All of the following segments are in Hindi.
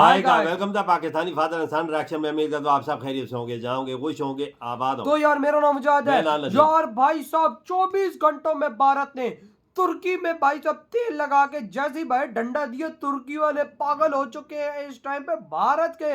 Hi guys, welcome to Pakistani father and son reaction में। उम्मीद करता हूं आप सब खैरियत से होंगे, जाओगे, खुश होंगे, आबाद होंगे। तो यार मेरा नाम मुजाहिद है यार। भाई साहब 24 घंटों में भारत ने तुर्की में भाई साहब तेल लगा के जैसे भाई डंडा दिया, तुर्की वाले पागल हो चुके हैं इस टाइम पे। भारत के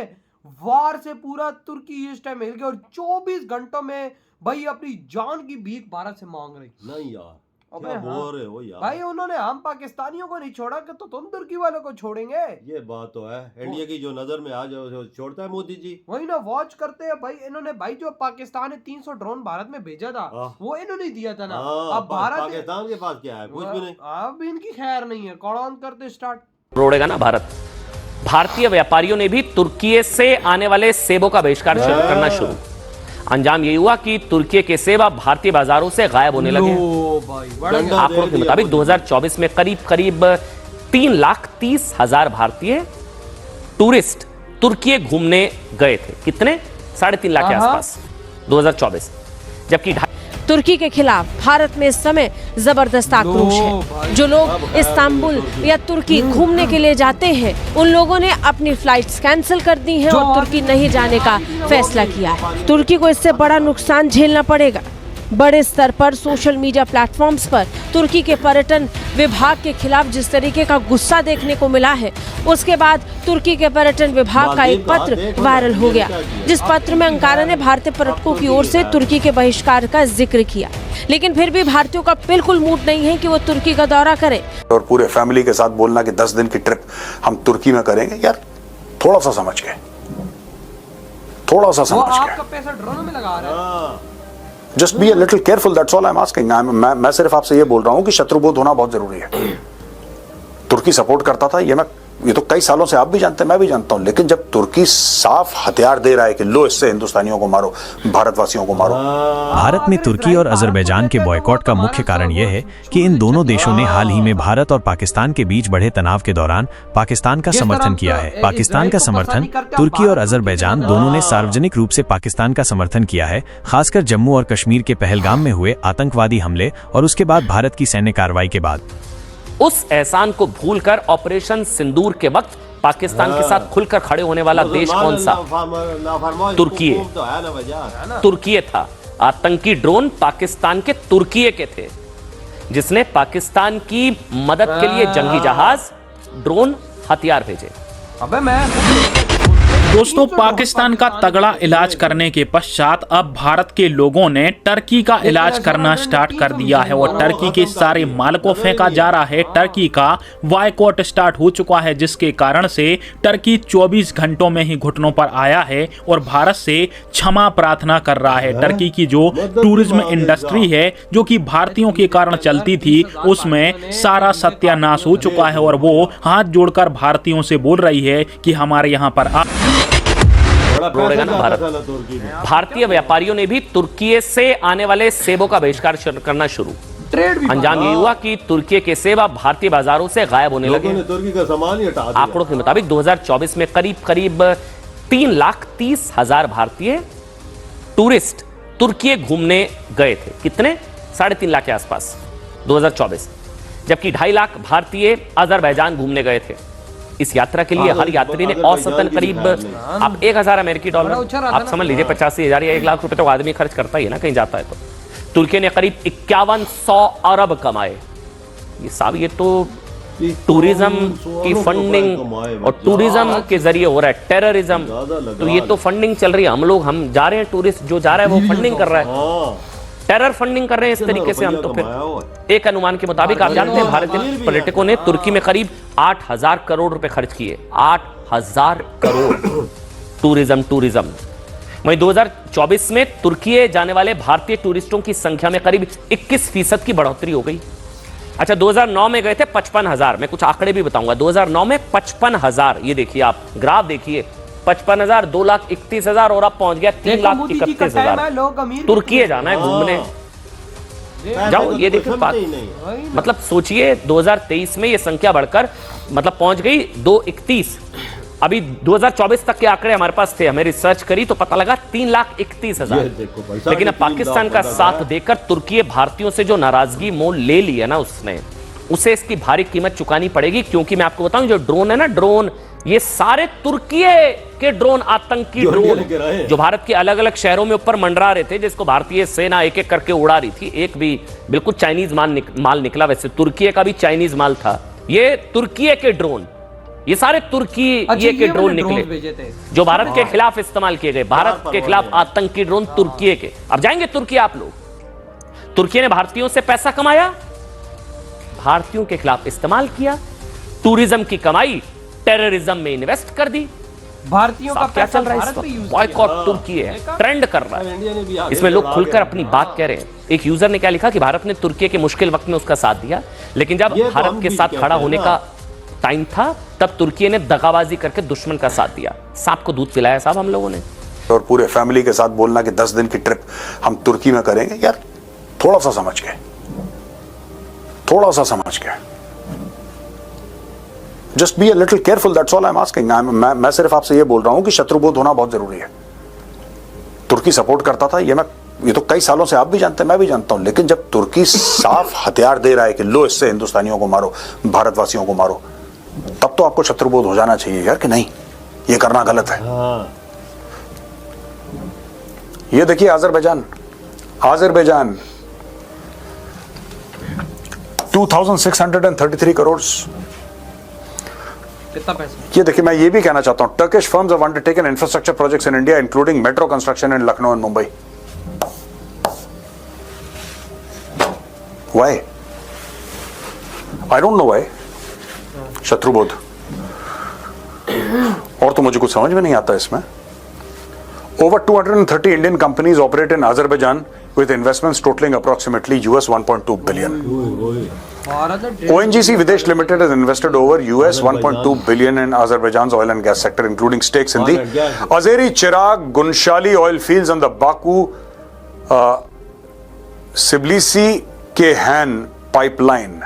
वार से पूरा तुर्की इस टाइम हिल गया और 24 घंटों में भाई अपनी जान की भीख भारत से मांग रही। नहीं यार, अबे क्या हाँ। बोल रहे हो यार? भाई उन्होंने हम पाकिस्तानियों को नहीं छोड़ा कि तो तुम तुर्की वालों को छोड़ेंगे। ये बात तो है, इंडिया की जो नजर में आ जाओ छोड़ता है मोदी जी। वही ना, वॉच करते हैं भाई। इन्होंने भाई जो पाकिस्तान ने 300 ड्रोन भारत में भेजा था वो इन्होंने दिया था ना। अब भारत पाकिस्तान के पास क्या है? कुछ भी नहीं। अब इनकी खैर नहीं है। कौन करते स्टार्ट रोड़ेगा ना भारत। भारतीय व्यापारियों ने भी तुर्की से आने वाले सेबों का बहिष्कार करना शुरू। अंजाम यही हुआ कि तुर्की के सेब अब भारतीय बाजारों से गायब होने लगे। आंकड़ों के मुताबिक 2024 में करीब 3,30,000 भारतीय टूरिस्ट तुर्की घूमने गए थे। कितने? 3.5 लाख के आसपास 2024। जबकि तुर्की के खिलाफ भारत में इस समय जबरदस्त आक्रोश है। जो लोग इस्तांबुल या तुर्की घूमने के लिए जाते हैं उन लोगों ने अपनी फ्लाइट्स कैंसिल कर दी हैं और तुर्की नहीं जाने का फैसला किया है। तुर्की को इससे बड़ा नुकसान झेलना पड़ेगा। बड़े स्तर पर सोशल मीडिया प्लेटफॉर्म्स पर तुर्की के पर्यटन विभाग के खिलाफ जिस तरीके का गुस्सा देखने को मिला है, उसके बाद तुर्की के पर्यटन विभाग का एक पत्र वायरल हो गया, जिस पत्र में अंकारा ने भारतीय पर्यटकों की ओर से तुर्की के बहिष्कार का जिक्र किया। लेकिन फिर भी भारतीयों का बिल्कुल मूड नहीं है कि वो तुर्की का दौरा करें और पूरे फैमिली के साथ बोलना कि 10 दिन की ट्रिप हम तुर्की में करेंगे। यार थोड़ा सा समझ के, थोड़ा सा समझ के। आपका पैसा ड्रोन में लगा रहा है। Just be a little careful, that's all I am asking. मैं सिर्फ आपसे ये बोल रहा हूँ कि शत्रुबोध होना बहुत जरूरी है। तुर्की सपोर्ट करता था, ये तो कई सालों से आप भी जानते हैं, मैं भी जानता हूं। लेकिन जब तुर्की साफ हथियार दे रहा है कि लो इससे हिंदुस्तानियों को मारो, भारतवासियों को मारो। भारत में तुर्की और अजरबैजान के बॉयकॉट का मुख्य कारण यह है कि इन दोनों देशों ने हाल ही में भारत और पाकिस्तान के बीच बढ़े तनाव के दौरान पाकिस्तान का समर्थन किया है। पाकिस्तान का समर्थन तुर्की और अजरबैजान दोनों ने सार्वजनिक रूप से पाकिस्तान का समर्थन किया है, खासकर जम्मू और कश्मीर के पहलगाम में हुए आतंकवादी हमले और उसके बाद भारत की सैन्य कार्रवाई के बाद। उस एहसान को भूलकर ऑपरेशन सिंदूर के वक्त पाकिस्तान के साथ खुलकर खड़े होने वाला देश कौन सा? तुर्की। तुर्की था। आतंकी ड्रोन पाकिस्तान के तुर्की के थे, जिसने पाकिस्तान की मदद के लिए जंगी जहाज, ड्रोन, हथियार भेजे। अबे मैं दोस्तों, पाकिस्तान का तगड़ा इलाज करने के पश्चात अब भारत के लोगों ने टर्की का इलाज करना स्टार्ट कर दिया है और टर्की के सारे माल को फेंका जा रहा है। टर्की का बॉयकॉट स्टार्ट हो चुका है, जिसके कारण से टर्की 24 घंटों में ही घुटनों पर आया है और भारत से क्षमा प्रार्थना कर रहा है। टर्की की जो टूरिज्म इंडस्ट्री है, जो कि भारतीयों के कारण चलती थी, उसमें सारा सत्यानाश हो चुका है और वो हाथ जोड़कर भारतीयों से बोल रही है कि हमारे यहाँ पर रोड़ेगा ना भारत। भारतीय व्यापारियों ने भी तुर्की से आने वाले सेबों का बहिष्कार करना शुरू। अंजाम यही हुआ कि तुर्की के सेब अब भारतीय बाजारों से गायब होने लगे। तुर्की का सामान ही हटा दिया। आंकड़ों के मुताबिक 2024 में करीब 3,30,000 भारतीय टूरिस्ट तुर्की घूमने गए थे। कितने? 3.5 लाख के आसपास 2024। जबकि 2.5 लाख भारतीय अजरबैजान घूमने गए थे। इस यात्रा के लिए हर यात्री ने औसतन करीब आप 1,000 अमेरिकी डॉलर, आप समझ लीजिए 85,000 या 1 लाख रुपए तो आदमी खर्च करता ही है ना कहीं जाता है तो। तुर्की ने करीब 5100 अरब कमाए। ये तो टूरिज्म की फंडिंग और टूरिज्म के जरिए हो रहा है टेररिज्म। तो ये तो फंडिंग चल रही है। हम जा रहे हैं, टूरिस्ट जो जा रहा है वो फंडिंग कर रहा है, टेरर फंडिंग कर रहे हैं इस तरीके से हम। तो फिर एक अनुमान के मुताबिक आप जानते हैं भारतीय पर्यटकों ने तुर्की में करीब 8,000 करोड़ रुपए खर्च किए। 8,000 करोड़ टूरिज्म। वहीं 2024 में तुर्की जाने वाले भारतीय टूरिस्टों की संख्या में करीब 21% की बढ़ोतरी हो गई। अच्छा, 2009 में गए थे 55,000। मैं कुछ आंकड़े भी बताऊंगा। 2009 में 55,000, ये देखिए आप ग्राफ देखिए, 55,000, 2,31,000 और अब पहुंच गया 3,31,000। तुर्की जाना है घूमने, जाओ। ये देखिए मतलब सोचिए 2023 में ये संख्या बढ़कर मतलब पहुंच गई 231। अभी 2024 तक के आंकड़े हमारे पास थे, हमें रिसर्च करी तो पता लगा 3,31,000। लेकिन अब पाकिस्तान का साथ देकर तुर्की भारतीयों से जो नाराजगी मोल ले ली है ना उसने, उसे इसकी भारी कीमत चुकानी पड़ेगी। क्योंकि मैं आपको बताऊं, जो ड्रोन है ना, ड्रोन ये सारे तुर्की के ड्रोन, आतंकी जो ड्रोन लेके रहे हैं। जो भारत के अलग अलग शहरों में ऊपर मंडरा रहे थे, जिसको भारतीय सेना एक एक करके उड़ा रही थी, एक भी बिल्कुल चाइनीज माल निकला। वैसे तुर्की का भी चाइनीज माल था। ये तुर्की के ड्रोन, ये सारे तुर्की के ड्रोन निकले जो भारत के खिलाफ इस्तेमाल किए गए, भारत के खिलाफ आतंकी ड्रोन तुर्की के। अब जाएंगे तुर्की आप लोग। तुर्की ने भारतीयों से पैसा कमाया, भारतीयों के खिलाफ इस्तेमाल किया, टूरिज्म की कमाई टेररिज्म में इन्वेस्ट कर दी। भारतीयों का क्या चल रहा है इस वक्त? बॉयकॉट तुर्की है, ट्रेंड कर रहा है। इसमें लोग खुलकर अपनी बात कह रहे हैं। एक यूजर ने क्या लिखा कि भारत ने तुर्की के मुश्किल वक्त में उसका साथ दिया, लेकिन जब भारत के साथ खड़ा होने का टाइम था तब तुर्की ने दगाबाजी करके दुश्मन का साथ दिया। सांप को दूध पिलाया साहब हम लोगों ने। और पूरे फैमिली के साथ बोलना कि 10 दिन की ट्रिप हम तुर्की में करेंगे, यार थोड़ा सा समझ के, थोड़ा सा समझ के। Just be a little careful, that's all I am asking. मैं सिर्फ आपसे ये बोल रहा हूं कि शत्रुबोध होना बहुत जरूरी है। तुर्की सपोर्ट करता था, ये तो कई सालों से आप भी जानते हैं, मैं भी जानता हूं। लेकिन जब तुर्की साफ हथियार दे रहा है कि लो इससे हिंदुस्तानियों को मारो, भारतवासियों को मारो, तब तो आपको शत्रुबोध हो जाना चाहिए यार कि नहीं, ये करना गलत है। ये देखिए आज़रबैजान 2633 करोड़। कितना पैसा? ये देखिए, मैं ये भी कहना चाहता हूं, Turkish firms have undertaken infrastructure projects in India including metro construction in Lucknow and Mumbai. Why? I don't know why. शत्रुबोध और तो मुझे कुछ समझ में नहीं आता इसमें। Over 230 Indian companies operate in Azerbaijan with investments totaling approximately US 1.2 billion. ONGC Videsh Limited has invested over US 1.2 billion in Azerbaijan's oil and gas sector, including stakes in the Azeri Chirag Gunshali oil fields and the Baku Tbilisi Kehan pipeline.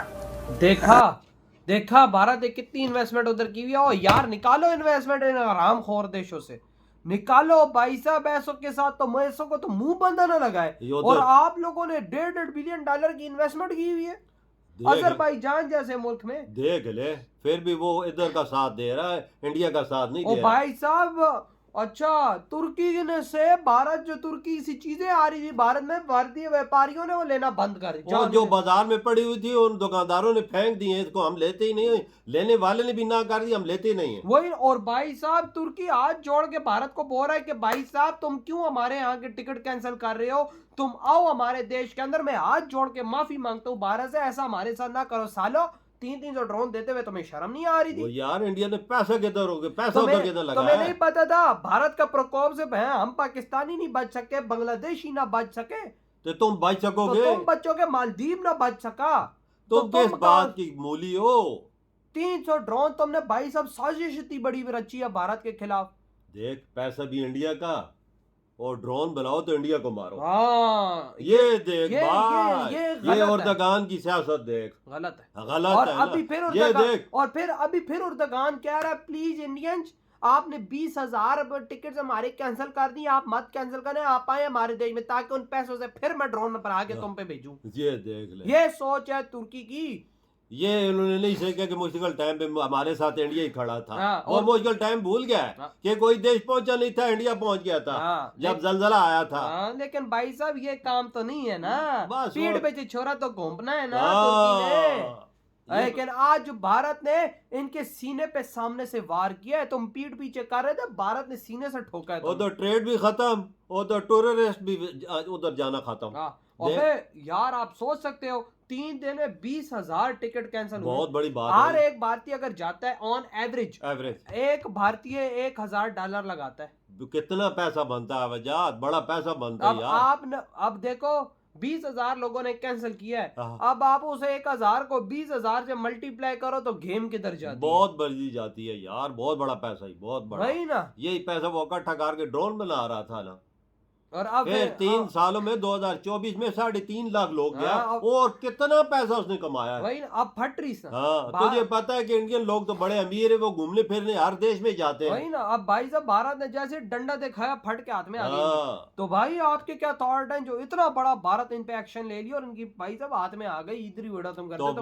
देखा भारत ने कितनी इन्वेस्टमेंट उधर की हुई है। और यार निकालो इन्वेस्टमेंट इन हरामखोर देशों से, निकालो भाई साहब। ऐसों के साथ तो मैसों को तो मुंह बंधा ना लगाए। और आप लोगों ने $1.5 बिलियन की इन्वेस्टमेंट की हुई है अजरबैजान जैसे मुल्क में। देख ले, फिर भी वो इधर का साथ दे रहा है, इंडिया का साथ नहीं दे रहा। भाई साहब अच्छा, तुर्की ने से भारत जो तुर्की सी चीजें आ रही थी भारत में, भारतीय व्यापारियों ने वो लेना बंद कर दी। जो बाजार में पड़ी हुई थी उन दुकानदारों ने फेंक दी है, इसको हम लेते ही नहीं। लेने वाले ने भी ना कर दी, हम लेते नहीं है वही। और भाई साहब तुर्की हाथ जोड़ के भारत को बोल रहा है कि भाई साहब तुम क्यों हमारे यहाँ के टिकट कैंसिल कर रहे हो, तुम आओ हमारे देश के अंदर। मैं हाथ जोड़ के माफी मांगता हूँ भारत से, ऐसा हमारे साथ ना करो सालो। 300 ड्रोन देते हुए तुम्हें शर्म नहीं आ रही थी? यार इंडिया ने पैसा किधर हो गया, पैसा उधर किधर लगा? तुम्हें नहीं पता था भारत का प्रकोप से हम पाकिस्तानी नहीं बच सके, बांग्लादेशी ना बच सके, तो तुम बच सकोगे? तो तुम बचोगे, मालदीव ना बच सका। तो किस बात की मूली हो? 300 ड्रोन तुमने भाई साहब साजिश इतनी बड़ी रची है भारत के खिलाफ। देख, पैसा भी इंडिया का और ड्रोन बनाओ तो इंडिया को मारो। हाँ, ये देख भाई, ये गलत उर्दगान की सियासत देख, गलत है, गलत और है अभी फिर अभी फिर उर्दगान कह रहा है प्लीज इंडियंस, आपने 20,000 टिकट हमारे कैंसिल कर दी, आप मत कैंसिल करें, आप आए हमारे देश में ताकि उन पैसों से फिर मैं ड्रोन में बना के तुम पे भेजूं। ये देख ले, ये सोच है तुर्की की। ये उन्होंने नहीं सोचा कि मुश्किल टाइम पे हमारे साथ इंडिया ही खड़ा था। हाँ, और मुश्किल टाइम भूल गया है कि कोई देश पहुंचा नहीं था, इंडिया पहुंच गया था। जब जलजला आया था। लेकिन भाई साहब ये काम तो नहीं है ना, पीठ पे छोरा तो घूमना है ना तुर्की ने। लेकिन आज भारत ने इनके सीने पे सामने से वार किया है, तुम पीठ पीछे कर रहे थे, भारत ने सीने से ठोका है। उधर ट्रेड भी खत्म, उधर टूरिस्ट भी उधर जाना खत्म। यार आप सोच सकते हो 3 दिन में 20,000 टिकट कैंसिल, बहुत बड़ी बात है। हर एक भारतीय अगर जाता है ऑन एवरेज एक भारतीय $1,000 लगाता है। कितना पैसा बनता है वजात, बड़ा पैसा बनता है यार। अब देखो 20,000 लोगों ने कैंसिल किया है, अब आप उस 1,000 को 20,000 से मल्टीप्लाई करो तो गेम किधर जाती है? बहुत बढ़ी जाती है यार, बहुत बड़ा पैसा ही, बहुत बड़ा। वही ना, यही पैसा वो इकट्ठा करके ड्रोन बना रहा था ना। और अब फिर 3 सालों में 2024 में 3.5 लाख लोग गया, और कितना पैसा उसने कमाया है। वही अब फट रही सर। हाँ, तुझे पता है कि इंडियन लोग तो बड़े अमीर है, वो घूमने फिरने हर देश में जाते हैं। वही ना, अब भाई साहब भारत ने जैसे डंडा दिखाया फट के हाथ में आ गई। तो भाई आपके क्या थॉट है, जो इतना बड़ा भारत इन पे एक्शन ले लिया और इनकी भाई साहब हाथ में आ गई, इधर ही वीडियो तुम करते तो